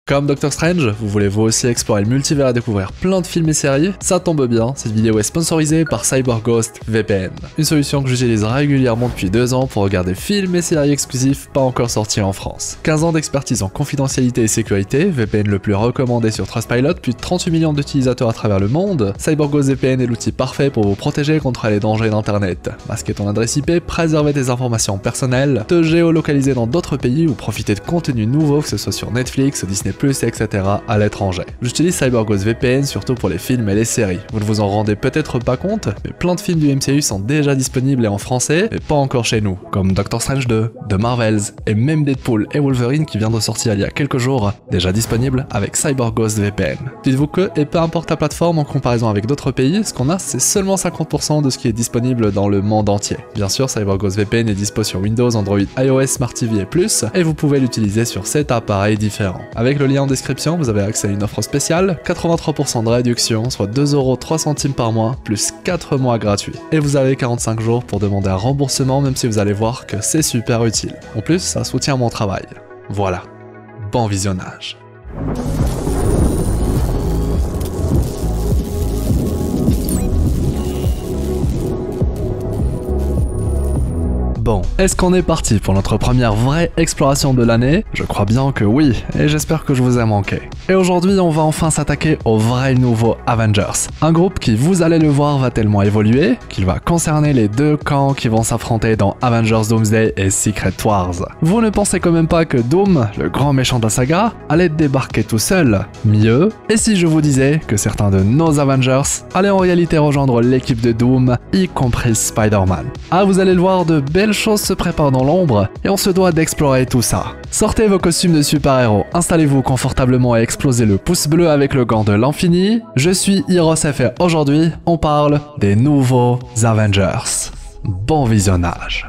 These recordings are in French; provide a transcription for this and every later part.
Comme Doctor Strange, vous voulez vous aussi explorer le multivers et découvrir plein de films et séries? Ça tombe bien, cette vidéo est sponsorisée par CyberGhost VPN, une solution que j'utilise régulièrement depuis 2 ans pour regarder films et séries exclusifs pas encore sortis en France. 15 ans d'expertise en confidentialité et sécurité, VPN le plus recommandé sur Trustpilot, plus de 38 millions d'utilisateurs à travers le monde, CyberGhost VPN est l'outil parfait pour vous protéger contre les dangers d'internet. Masquer ton adresse IP, préserver tes informations personnelles, te géolocaliser dans d'autres pays ou profiter de contenus nouveaux que ce soit sur Netflix, Disney+, etc. à l'étranger. J'utilise CyberGhost VPN surtout pour les films et les séries. Vous ne vous en rendez peut-être pas compte, mais plein de films du MCU sont déjà disponibles et en français, mais pas encore chez nous, comme Doctor Strange 2, The Marvels, et même Deadpool et Wolverine qui vient de sortir il y a quelques jours, déjà disponible avec CyberGhost VPN. Dites-vous que, et peu importe la plateforme en comparaison avec d'autres pays, ce qu'on a c'est seulement 50% de ce qui est disponible dans le monde entier. Bien sûr, CyberGhost VPN est dispo sur Windows, Android, iOS, Smart TV et plus, et vous pouvez l'utiliser sur 7 appareils différents. Avec le lien en description, vous avez accès à une offre spéciale, 83% de réduction, soit 2,03€ par mois, plus 4 mois gratuits. Et vous avez 45 jours pour demander un remboursement, même si vous allez voir que c'est super utile. En plus, ça soutient mon travail. Voilà. Bon visionnage. Bon, est-ce qu'on est parti pour notre première vraie exploration de l'année? Je crois bien que oui, et j'espère que je vous ai manqué. Et aujourd'hui, on va enfin s'attaquer au vrai nouveau Avengers. Un groupe qui, vous allez le voir, va tellement évoluer qu'il va concerner les deux camps qui vont s'affronter dans Avengers Doomsday et Secret Wars. Vous ne pensez quand même pas que Doom, le grand méchant de la saga, allait débarquer tout seul? Mieux, et si je vous disais que certains de nos Avengers allaient en réalité rejoindre l'équipe de Doom, y compris Spider-Man? Ah, vous allez le voir, de belles choses se préparent dans l'ombre et on se doit d'explorer tout ça. Sortez vos costumes de super-héros, installez-vous confortablement et explosez le pouce bleu avec le gant de l'infini. Je suis HeroesF et aujourd'hui, on parle des nouveaux Avengers. Bon visionnage.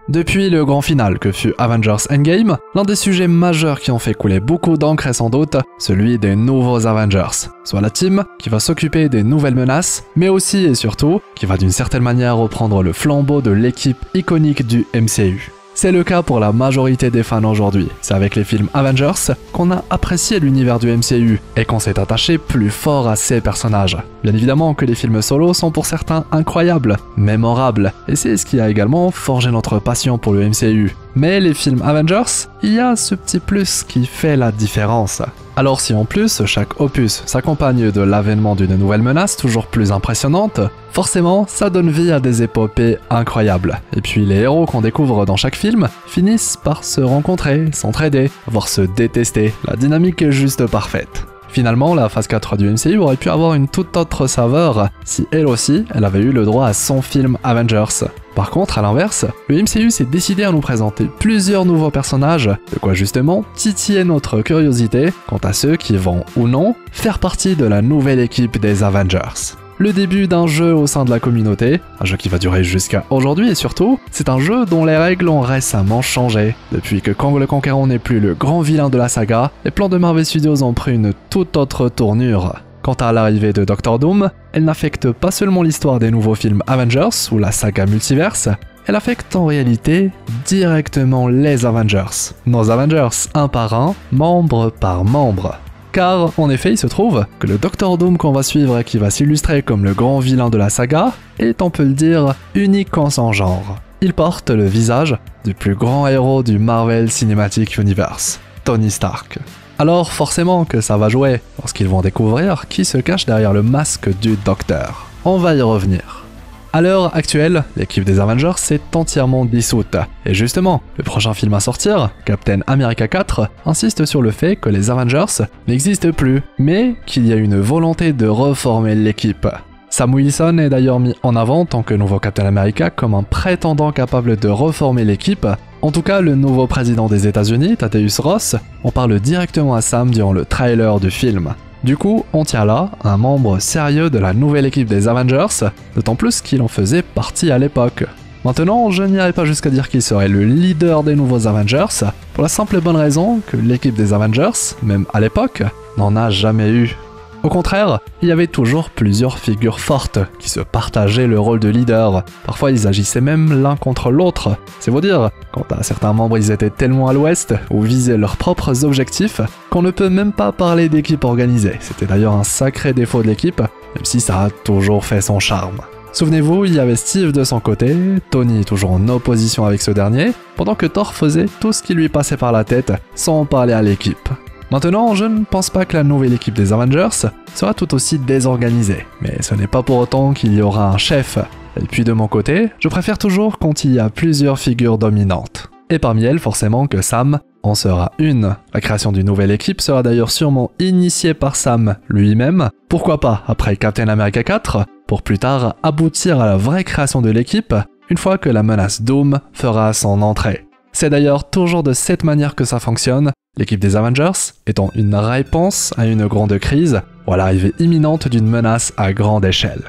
Depuis le grand final que fut Avengers Endgame, l'un des sujets majeurs qui ont fait couler beaucoup d'encre est sans doute celui des nouveaux Avengers, soit la team qui va s'occuper des nouvelles menaces, mais aussi et surtout qui va d'une certaine manière reprendre le flambeau de l'équipe iconique du MCU. C'est le cas pour la majorité des fans aujourd'hui. C'est avec les films Avengers qu'on a apprécié l'univers du MCU et qu'on s'est attaché plus fort à ces personnages. Bien évidemment que les films solo sont pour certains incroyables, mémorables, et c'est ce qui a également forgé notre passion pour le MCU. Mais les films Avengers, il y a ce petit plus qui fait la différence. Alors si en plus chaque opus s'accompagne de l'avènement d'une nouvelle menace toujours plus impressionnante, forcément ça donne vie à des épopées incroyables. Et puis les héros qu'on découvre dans chaque film finissent par se rencontrer, s'entraider, voire se détester. La dynamique est juste parfaite. Finalement, la phase 4 du MCU aurait pu avoir une toute autre saveur si elle aussi, elle avait eu le droit à son film Avengers. Par contre, à l'inverse, le MCU s'est décidé à nous présenter plusieurs nouveaux personnages, de quoi justement titiller notre curiosité quant à ceux qui vont, ou non, faire partie de la nouvelle équipe des Avengers. Le début d'un jeu au sein de la communauté, un jeu qui va durer jusqu'à aujourd'hui et surtout, c'est un jeu dont les règles ont récemment changé. Depuis que Kang le Conquérant n'est plus le grand vilain de la saga, les plans de Marvel Studios ont pris une toute autre tournure. Quant à l'arrivée de Doctor Doom, elle n'affecte pas seulement l'histoire des nouveaux films Avengers ou la saga Multiverse, elle affecte en réalité directement les Avengers. Nos Avengers un par un, membre par membre. Car, en effet, il se trouve que le Doctor Doom qu'on va suivre et qui va s'illustrer comme le grand vilain de la saga est, on peut le dire, unique en son genre. Il porte le visage du plus grand héros du Marvel Cinematic Universe, Tony Stark. Alors forcément que ça va jouer lorsqu'ils vont découvrir qui se cache derrière le masque du Docteur. On va y revenir. À l'heure actuelle, l'équipe des Avengers s'est entièrement dissoute. Et justement, le prochain film à sortir, Captain America 4, insiste sur le fait que les Avengers n'existent plus, mais qu'il y a une volonté de reformer l'équipe. Sam Wilson est d'ailleurs mis en avant en tant que nouveau Captain America comme un prétendant capable de reformer l'équipe. En tout cas, le nouveau président des États-Unis, Thaddeus Ross, en parle directement à Sam durant le trailer du film. Du coup, on tient là un membre sérieux de la nouvelle équipe des Avengers, d'autant plus qu'il en faisait partie à l'époque. Maintenant, je n'irai pas jusqu'à dire qu'il serait le leader des nouveaux Avengers, pour la simple et bonne raison que l'équipe des Avengers, même à l'époque, n'en a jamais eu. Au contraire, il y avait toujours plusieurs figures fortes qui se partageaient le rôle de leader. Parfois ils agissaient même l'un contre l'autre. C'est vous dire, quant à certains membres ils étaient tellement à l'ouest ou visaient leurs propres objectifs qu'on ne peut même pas parler d'équipe organisée. C'était d'ailleurs un sacré défaut de l'équipe, même si ça a toujours fait son charme. Souvenez-vous, il y avait Steve de son côté, Tony toujours en opposition avec ce dernier, pendant que Thor faisait tout ce qui lui passait par la tête sans parler à l'équipe. Maintenant, je ne pense pas que la nouvelle équipe des Avengers sera tout aussi désorganisée, mais ce n'est pas pour autant qu'il y aura un chef. Et puis de mon côté, je préfère toujours quand il y a plusieurs figures dominantes. Et parmi elles, forcément que Sam en sera une. La création d'une nouvelle équipe sera d'ailleurs sûrement initiée par Sam lui-même, pourquoi pas après Captain America 4, pour plus tard aboutir à la vraie création de l'équipe, une fois que la menace Doom fera son entrée. C'est d'ailleurs toujours de cette manière que ça fonctionne, l'équipe des Avengers étant une réponse à une grande crise ou à l'arrivée imminente d'une menace à grande échelle.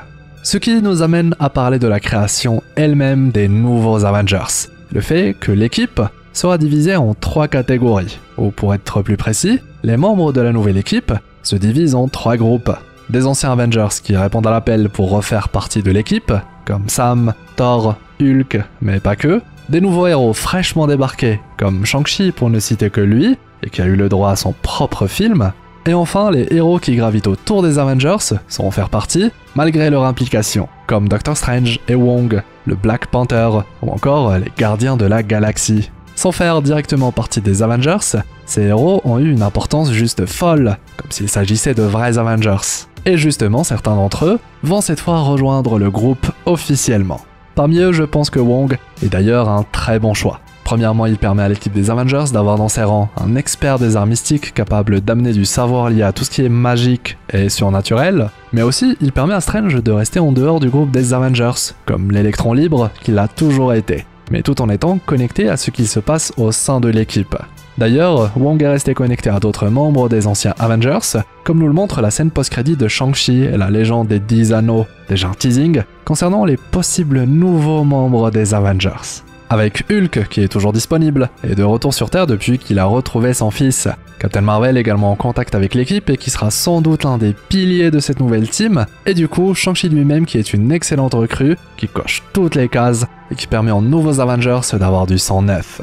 Ce qui nous amène à parler de la création elle-même des nouveaux Avengers. Le fait que l'équipe sera divisée en 3 catégories, ou pour être plus précis, les membres de la nouvelle équipe se divisent en 3 groupes. Des anciens Avengers qui répondent à l'appel pour refaire partie de l'équipe, comme Sam, Thor, Hulk, mais pas que. Des nouveaux héros fraîchement débarqués, comme Shang-Chi pour ne citer que lui, et qui a eu le droit à son propre film. Et enfin, les héros qui gravitent autour des Avengers sauront faire partie, malgré leur implication, comme Doctor Strange et Wong, le Black Panther, ou encore les Gardiens de la Galaxie. Sans faire directement partie des Avengers, ces héros ont eu une importance juste folle, comme s'il s'agissait de vrais Avengers. Et justement, certains d'entre eux vont cette fois rejoindre le groupe officiellement. Parmi eux, je pense que Wong est d'ailleurs un très bon choix. Premièrement, il permet à l'équipe des Avengers d'avoir dans ses rangs un expert des arts mystiques capable d'amener du savoir lié à tout ce qui est magique et surnaturel, mais aussi il permet à Strange de rester en dehors du groupe des Avengers, comme l'électron libre qu'il a toujours été, mais tout en étant connecté à ce qu'il se passe au sein de l'équipe. D'ailleurs, Wong est resté connecté à d'autres membres des anciens Avengers, comme nous le montre la scène post-crédit de Shang-Chi et la légende des 10 anneaux, déjà un teasing concernant les possibles nouveaux membres des Avengers. Avec Hulk qui est toujours disponible et de retour sur Terre depuis qu'il a retrouvé son fils. Captain Marvel également en contact avec l'équipe et qui sera sans doute l'un des piliers de cette nouvelle team. Et du coup, Shang-Chi lui-même qui est une excellente recrue, qui coche toutes les cases et qui permet aux nouveaux Avengers d'avoir du sang neuf.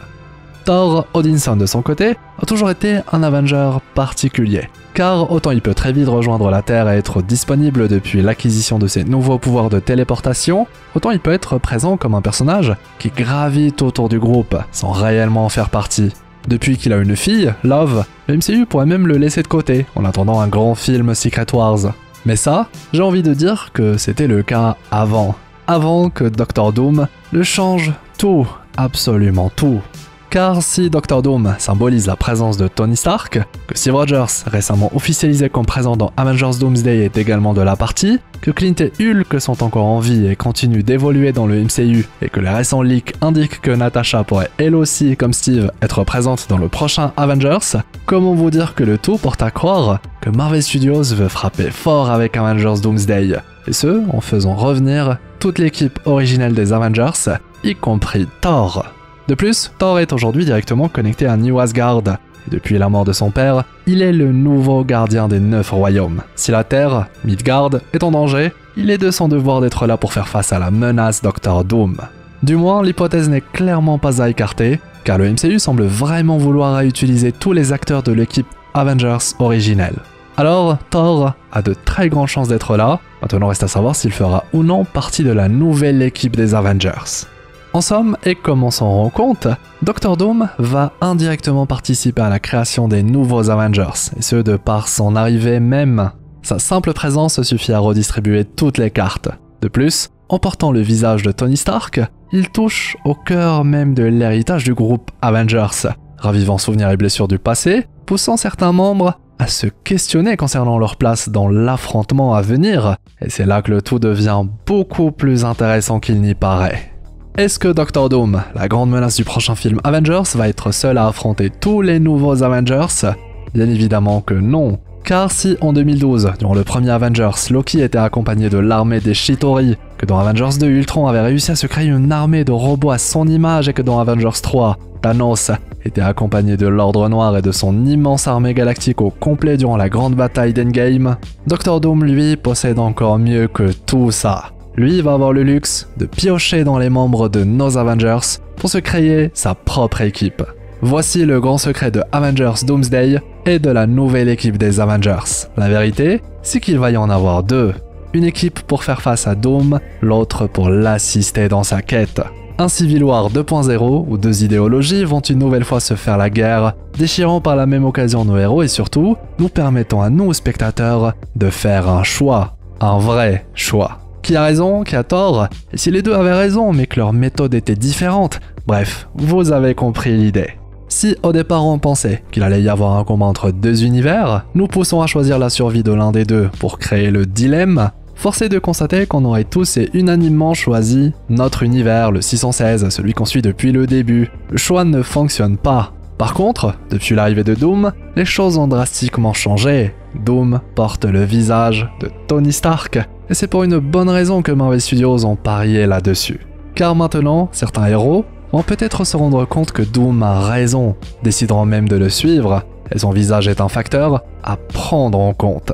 Thor Odinson de son côté a toujours été un Avenger particulier, car autant il peut très vite rejoindre la Terre et être disponible depuis l'acquisition de ses nouveaux pouvoirs de téléportation, autant il peut être présent comme un personnage qui gravite autour du groupe sans réellement en faire partie. Depuis qu'il a une fille, Love, le MCU pourrait même le laisser de côté en attendant un grand film Secret Wars. Mais ça, j'ai envie de dire que c'était le cas avant que Doctor Doom le change tout, absolument tout. Car si Doctor Doom symbolise la présence de Tony Stark, que Steve Rogers, récemment officialisé comme présent dans Avengers Doomsday, est également de la partie, que Clint et Hulk sont encore en vie et continuent d'évoluer dans le MCU, et que les récents leaks indiquent que Natasha pourrait elle aussi, comme Steve, être présente dans le prochain Avengers, comment vous dire que le tout porte à croire que Marvel Studios veut frapper fort avec Avengers Doomsday, et ce, en faisant revenir toute l'équipe originelle des Avengers, y compris Thor. De plus, Thor est aujourd'hui directement connecté à New Asgard, et depuis la mort de son père, il est le nouveau gardien des 9 royaumes. Si la Terre, Midgard, est en danger, il est de son devoir d'être là pour faire face à la menace Doctor Doom. Du moins, l'hypothèse n'est clairement pas à écarter, car le MCU semble vraiment vouloir réutiliser tous les acteurs de l'équipe Avengers originelle. Alors, Thor a de très grandes chances d'être là, maintenant reste à savoir s'il fera ou non partie de la nouvelle équipe des Avengers. En somme, et comme on s'en rend compte, Doctor Doom va indirectement participer à la création des nouveaux Avengers, et ce de par son arrivée même. Sa simple présence suffit à redistribuer toutes les cartes. De plus, en portant le visage de Tony Stark, il touche au cœur même de l'héritage du groupe Avengers, ravivant souvenirs et blessures du passé, poussant certains membres à se questionner concernant leur place dans l'affrontement à venir, et c'est là que le tout devient beaucoup plus intéressant qu'il n'y paraît. Est-ce que Doctor Doom, la grande menace du prochain film Avengers, va être seul à affronter tous les nouveaux Avengers? Bien évidemment que non. Car si en 2012, durant le premier Avengers, Loki était accompagné de l'armée des Chitauri, que dans Avengers 2, Ultron avait réussi à se créer une armée de robots à son image et que dans Avengers 3, Thanos était accompagné de l'Ordre Noir et de son immense armée galactique au complet durant la grande bataille d'Endgame, Dr Doom lui possède encore mieux que tout ça. Lui va avoir le luxe de piocher dans les membres de nos Avengers pour se créer sa propre équipe. Voici le grand secret de Avengers Doomsday et de la nouvelle équipe des Avengers. La vérité, c'est qu'il va y en avoir deux. Une équipe pour faire face à Doom, l'autre pour l'assister dans sa quête. Un Civil War 2.0 où deux idéologies vont une nouvelle fois se faire la guerre, déchirant par la même occasion nos héros et surtout nous permettant à nous spectateurs de faire un choix, un vrai choix. Qui a raison, qui a tort, et si les deux avaient raison mais que leur méthode était différente, bref, vous avez compris l'idée. Si au départ on pensait qu'il allait y avoir un combat entre deux univers, nous poussons à choisir la survie de l'un des deux pour créer le dilemme, force est de constater qu'on aurait tous et unanimement choisi notre univers, le 616, celui qu'on suit depuis le début. Le choix ne fonctionne pas. Par contre, depuis l'arrivée de Doom, les choses ont drastiquement changé. Doom porte le visage de Tony Stark, et c'est pour une bonne raison que Marvel Studios ont parié là-dessus. Car maintenant, certains héros vont peut-être se rendre compte que Doom a raison, décideront même de le suivre, et son visage est un facteur à prendre en compte.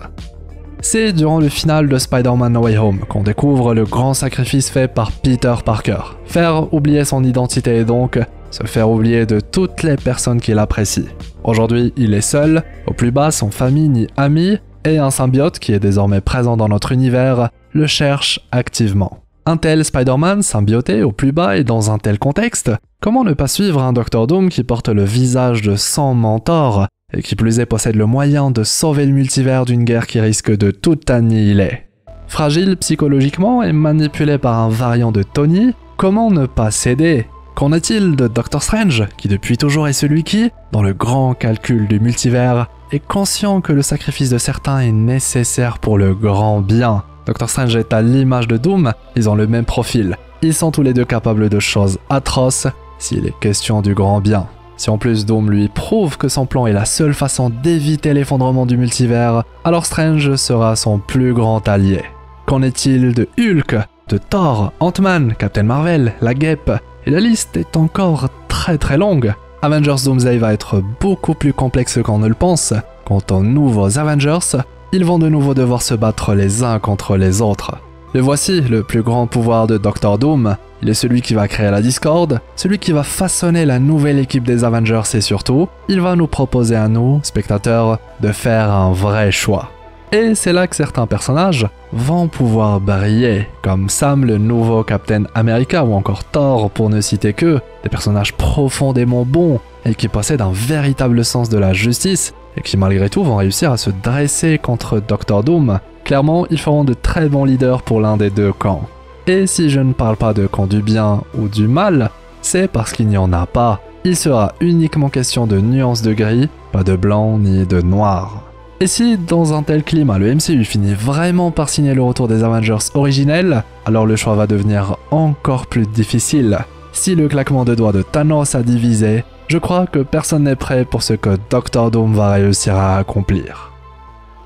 C'est durant le final de Spider-Man No Way Home qu'on découvre le grand sacrifice fait par Peter Parker. Faire oublier son identité et donc se faire oublier de toutes les personnes qu'il apprécie. Aujourd'hui, il est seul, au plus bas, sans famille ni amis, et un symbiote qui est désormais présent dans notre univers le cherche activement. Un tel Spider-Man symbioté au plus bas et dans un tel contexte, comment ne pas suivre un Dr Doom qui porte le visage de son mentor et qui plus est possède le moyen de sauver le multivers d'une guerre qui risque de tout annihiler. Fragile psychologiquement et manipulé par un variant de Tony, comment ne pas céder? Qu'en est-il de Doctor Strange, qui depuis toujours est celui qui, dans le grand calcul du multivers, est conscient que le sacrifice de certains est nécessaire pour le grand bien? Doctor Strange est à l'image de Doom, ils ont le même profil. Ils sont tous les deux capables de choses atroces s'il est question du grand bien. Si en plus Doom lui prouve que son plan est la seule façon d'éviter l'effondrement du multivers, alors Strange sera son plus grand allié. Qu'en est-il de Hulk, de Thor, Ant-Man, Captain Marvel, la Guêpe? Et la liste est encore très longue. Avengers Doomsday va être beaucoup plus complexe qu'on ne le pense. Quant aux nouveaux Avengers, ils vont de nouveau devoir se battre les uns contre les autres. Le voici, le plus grand pouvoir de Dr Doom. Il est celui qui va créer la discorde, celui qui va façonner la nouvelle équipe des Avengers et surtout, il va nous proposer à nous, spectateurs, de faire un vrai choix. Et c'est là que certains personnages vont pouvoir briller, comme Sam le nouveau Captain America ou encore Thor pour ne citer que, des personnages profondément bons et qui possèdent un véritable sens de la justice et qui malgré tout vont réussir à se dresser contre Dr Doom. Clairement, ils feront de très bons leaders pour l'un des deux camps. Et si je ne parle pas de camp du bien ou du mal, c'est parce qu'il n'y en a pas. Il sera uniquement question de nuances de gris, pas de blanc ni de noir. Et si, dans un tel climat, le MCU finit vraiment par signer le retour des Avengers originels, alors le choix va devenir encore plus difficile. Si le claquement de doigts de Thanos a divisé, je crois que personne n'est prêt pour ce que Dr Doom va réussir à accomplir.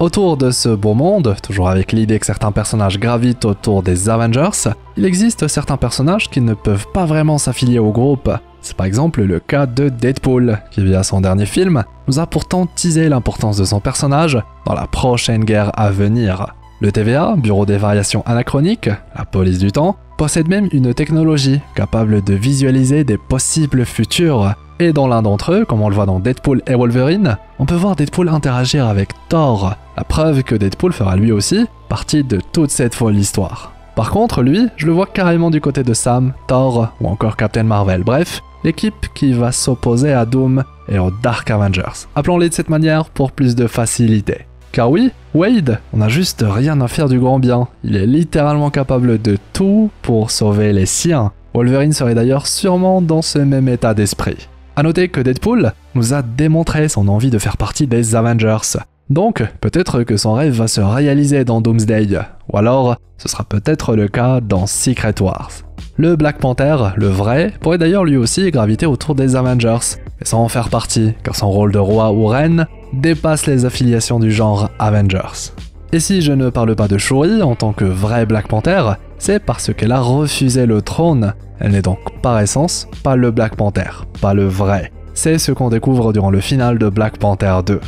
Autour de ce beau monde, toujours avec l'idée que certains personnages gravitent autour des Avengers, il existe certains personnages qui ne peuvent pas vraiment s'affilier au groupe. C'est par exemple le cas de Deadpool, qui via son dernier film, nous a pourtant teasé l'importance de son personnage dans la prochaine guerre à venir. Le TVA, Bureau des variations anachroniques, la police du temps, possède même une technologie capable de visualiser des possibles futurs. Et dans l'un d'entre eux, comme on le voit dans Deadpool et Wolverine, on peut voir Deadpool interagir avec Thor, la preuve que Deadpool fera lui aussi partie de toute cette folle histoire. Par contre, lui, je le vois carrément du côté de Sam, Thor ou encore Captain Marvel, bref, l'équipe qui va s'opposer à Doom et aux Dark Avengers. Appelons-les de cette manière pour plus de facilité. Car oui, Wade, on n'a juste rien à faire du grand bien, il est littéralement capable de tout pour sauver les siens. Wolverine serait d'ailleurs sûrement dans ce même état d'esprit. A noter que Deadpool nous a démontré son envie de faire partie des Avengers. Donc, peut-être que son rêve va se réaliser dans Doomsday, ou alors ce sera peut-être le cas dans Secret Wars. Le Black Panther, le vrai, pourrait d'ailleurs lui aussi graviter autour des Avengers, mais sans en faire partie, car son rôle de roi ou reine dépasse les affiliations du genre Avengers. Et si je ne parle pas de Shuri en tant que vrai Black Panther, c'est parce qu'elle a refusé le trône. Elle n'est donc par essence pas le Black Panther, pas le vrai. C'est ce qu'on découvre durant le final de Black Panther 2.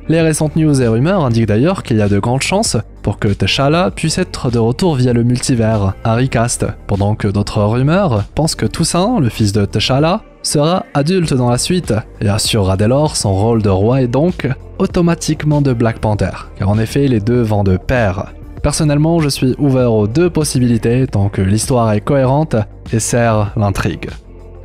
Les récentes news et rumeurs indiquent d'ailleurs qu'il y a de grandes chances pour que T'Challa puisse être de retour via le multivers, un recast, pendant que d'autres rumeurs pensent que Toussaint, le fils de T'Challa, sera adulte dans la suite et assurera dès lors son rôle de roi et donc automatiquement de Black Panther, car en effet les deux vont de pair. Personnellement, je suis ouvert aux deux possibilités tant que l'histoire est cohérente et sert l'intrigue.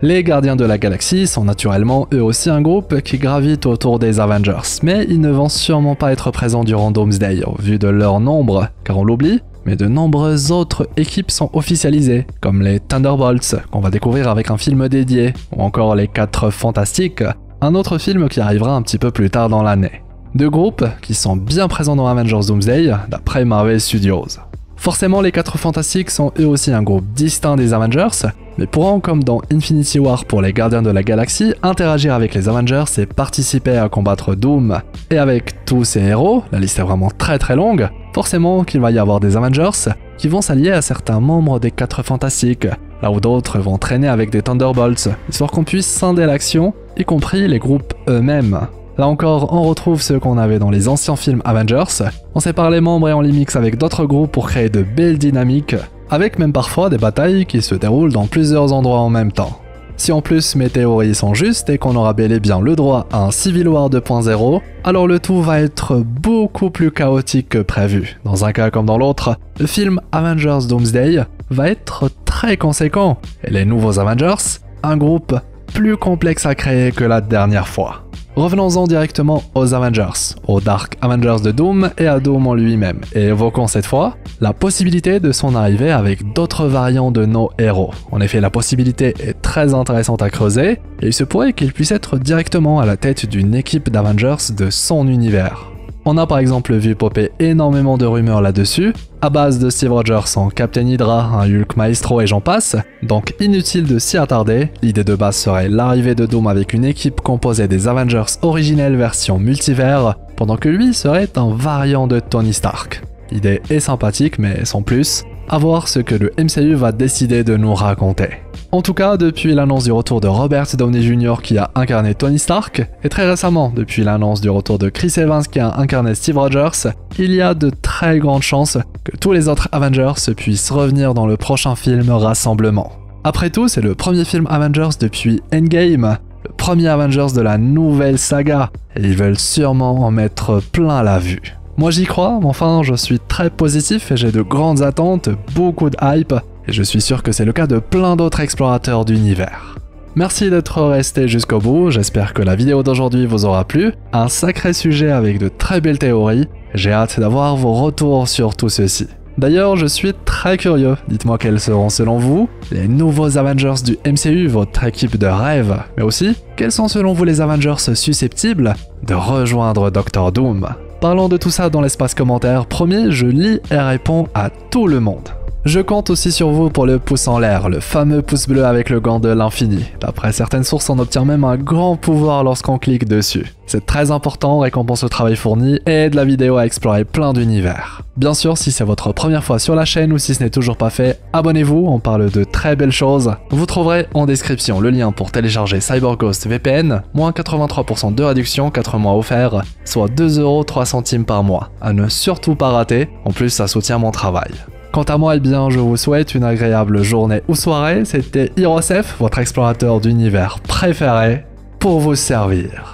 Les Gardiens de la Galaxie sont naturellement eux aussi un groupe qui gravite autour des Avengers, mais ils ne vont sûrement pas être présents durant Doomsday au vu de leur nombre, car on l'oublie, mais de nombreuses autres équipes sont officialisées, comme les Thunderbolts, qu'on va découvrir avec un film dédié, ou encore les 4 Fantastiques, un autre film qui arrivera un petit peu plus tard dans l'année. Deux groupes qui sont bien présents dans Avengers Doomsday, d'après Marvel Studios. Forcément, les 4 Fantastiques sont eux aussi un groupe distinct des Avengers, mais pourront, comme dans Infinity War pour les Gardiens de la Galaxie, interagir avec les Avengers et participer à combattre Doom. Et avec tous ces héros, la liste est vraiment très longue, forcément qu'il va y avoir des Avengers qui vont s'allier à certains membres des 4 Fantastiques, là où d'autres vont traîner avec des Thunderbolts, histoire qu'on puisse scinder l'action, y compris les groupes eux-mêmes. Là encore, on retrouve ce qu'on avait dans les anciens films Avengers, on sépare les membres et on les mixe avec d'autres groupes pour créer de belles dynamiques, avec même parfois des batailles qui se déroulent dans plusieurs endroits en même temps. Si en plus mes théories sont justes et qu'on aura bel et bien le droit à un Civil War 2.0, alors le tout va être beaucoup plus chaotique que prévu. Dans un cas comme dans l'autre, le film Avengers Doomsday va être très conséquent, et les nouveaux Avengers, un groupe plus complexe à créer que la dernière fois. Revenons-en directement aux Avengers, aux Dark Avengers de Doom et à Doom en lui-même, et évoquons cette fois la possibilité de son arrivée avec d'autres variants de nos héros. En effet, la possibilité est très intéressante à creuser, et il se pourrait qu'il puisse être directement à la tête d'une équipe d'Avengers de son univers. On a par exemple vu popper énormément de rumeurs là-dessus, à base de Steve Rogers en Captain Hydra, un Hulk Maestro et j'en passe, donc inutile de s'y attarder, l'idée de base serait l'arrivée de Doom avec une équipe composée des Avengers originels version multivers, pendant que lui serait un variant de Tony Stark. L'idée est sympathique mais sans plus, à voir ce que le MCU va décider de nous raconter. En tout cas, depuis l'annonce du retour de Robert Downey Jr. qui a incarné Tony Stark, et très récemment, depuis l'annonce du retour de Chris Evans qui a incarné Steve Rogers, il y a de très grandes chances que tous les autres Avengers puissent revenir dans le prochain film Rassemblement. Après tout, c'est le premier film Avengers depuis Endgame, le premier Avengers de la nouvelle saga, et ils veulent sûrement en mettre plein la vue. Moi j'y crois, mais enfin je suis très positif et j'ai de grandes attentes, beaucoup de hype, et je suis sûr que c'est le cas de plein d'autres explorateurs d'univers. Merci d'être resté jusqu'au bout, j'espère que la vidéo d'aujourd'hui vous aura plu, un sacré sujet avec de très belles théories, j'ai hâte d'avoir vos retours sur tout ceci. D'ailleurs, je suis très curieux, dites-moi quels seront selon vous les nouveaux Avengers du MCU, votre équipe de rêve, mais aussi, quels sont selon vous les Avengers susceptibles de rejoindre Dr. Doom. Parlons de tout ça dans l'espace commentaire, promis, je lis et réponds à tout le monde. Je compte aussi sur vous pour le pouce en l'air, le fameux pouce bleu avec le gant de l'infini. D'après certaines sources, on obtient même un grand pouvoir lorsqu'on clique dessus. C'est très important, récompense le travail fourni et aide la vidéo à explorer plein d'univers. Bien sûr, si c'est votre première fois sur la chaîne ou si ce n'est toujours pas fait, abonnez-vous, on parle de très belles choses. Vous trouverez en description le lien pour télécharger CyberGhost VPN, moins 83% de réduction, 4 mois offerts, soit 2,03€ par mois. À ne surtout pas rater, en plus ça soutient mon travail. Quant à moi, eh bien, je vous souhaite une agréable journée ou soirée. C'était Hirosef, votre explorateur d'univers préféré, pour vous servir.